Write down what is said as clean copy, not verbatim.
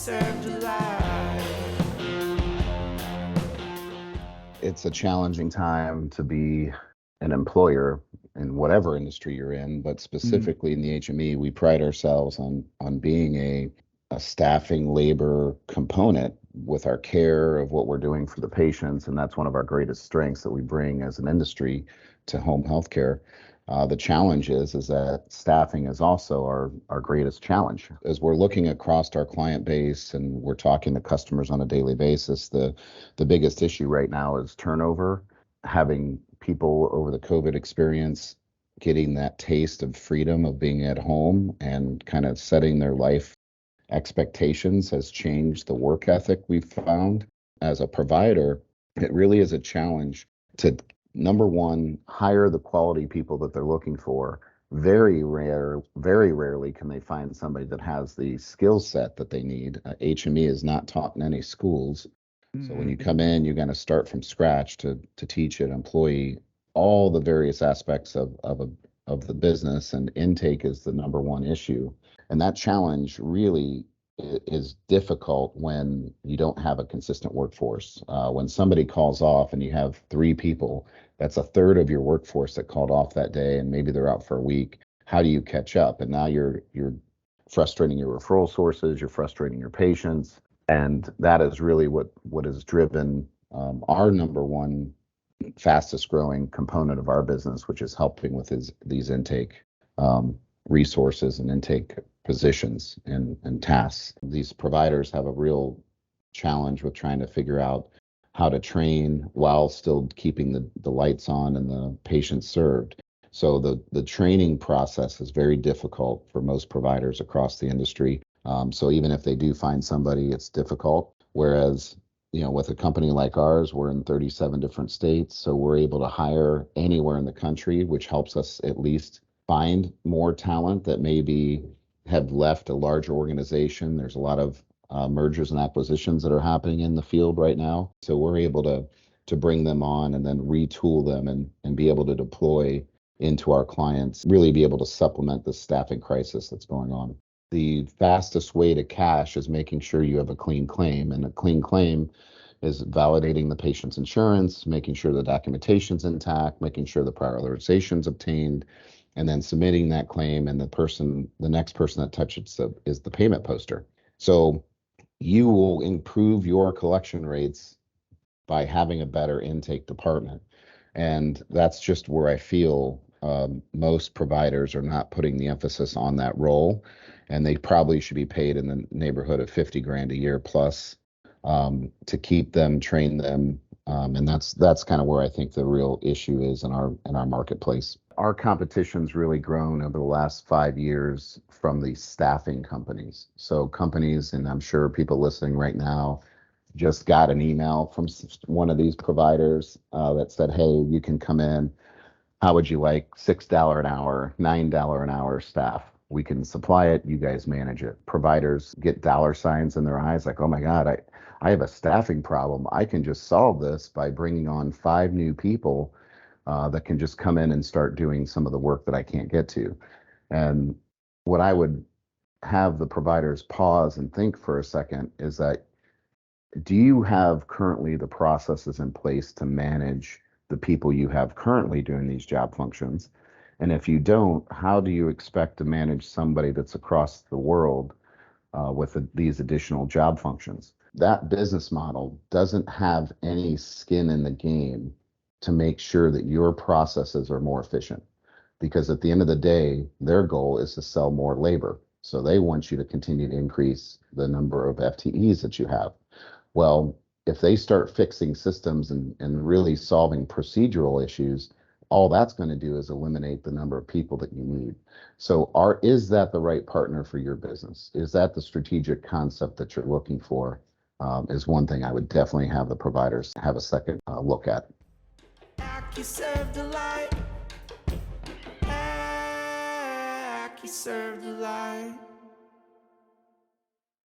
ACU-Serve delight. It's a challenging time to be an employer in whatever industry you're in, but specifically in the HME, we pride ourselves on being a staffing labor component with our care of what we're doing for the patients, and that's one of our greatest strengths that we bring as an industry to home healthcare. The challenge is that staffing is also our greatest challenge. As we're looking across our client base and we're talking to customers on a daily basis, the biggest issue right now is turnover. Having people over the COVID experience getting that taste of freedom of being at home and kind of setting their life expectations has changed the work ethic we've found. As a provider, it really is a challenge to, number one, hire the quality people that they're looking for. Very rarely can they find somebody that has the skill set that they need. HME is not taught in any schools. So when you come in, you're going to start from scratch to teach an employee all the various aspects of the business, and intake is the number one issue. And that challenge really is difficult when you don't have a consistent workforce. When somebody calls off and you have 3 people, that's a third of your workforce that called off that day, and maybe they're out for a week. How do you catch up? And now you're frustrating your referral sources, you're frustrating your patients, and that is really what has driven our number one fastest growing component of our business, which is helping with these intake resources and intake positions and tasks. These providers have a real challenge with trying to figure out how to train while still keeping the lights on and the patients served. So the training process is very difficult for most providers across the industry. So even if they do find somebody, it's difficult. Whereas, with a company like ours, we're in 37 different states, so we're able to hire anywhere in the country, which helps us at least find more talent that maybe have left a larger organization. There's a lot of mergers and acquisitions that are happening in the field right now. So we're able to bring them on and then retool them and be able to deploy into our clients, really be able to supplement the staffing crisis that's going on. The fastest way to cash is making sure you have a clean claim, and a clean claim is validating the patient's insurance, making sure the documentation's intact, making sure the prioritization's obtained, and then submitting that claim, and the next person that touches it is the payment poster. So you will improve your collection rates by having a better intake department. And that's just where I feel most providers are not putting the emphasis on that role, and they probably should be paid in the neighborhood of 50 grand a year plus to keep them, train them, and that's kind of where I think the real issue is in our marketplace. Our competition's really grown over the last 5 years from the staffing companies. So companies, and I'm sure people listening right now just got an email from one of these providers that said, hey, you can come in. How would you like $6 an hour, $9 an hour staff? We can supply it. You guys manage it. Providers get dollar signs in their eyes like, oh my God, I have a staffing problem. I can just solve this by bringing on 5 new people that can just come in and start doing some of the work that I can't get to. And what I would have the providers pause and think for a second is that, do you have currently the processes in place to manage the people you have currently doing these job functions? And if you don't, how do you expect to manage somebody that's across the world with these additional job functions? That business model doesn't have any skin in the game to make sure that your processes are more efficient. Because at the end of the day, their goal is to sell more labor. So they want you to continue to increase the number of FTEs that you have. Well, if they start fixing systems and really solving procedural issues, all that's going to do is eliminate the number of people that you need. So is that the right partner for your business? Is that the strategic concept that you're looking for? Is one thing I would definitely have the providers have a second look at. ACU-Serve delight. ACU-Serve delight.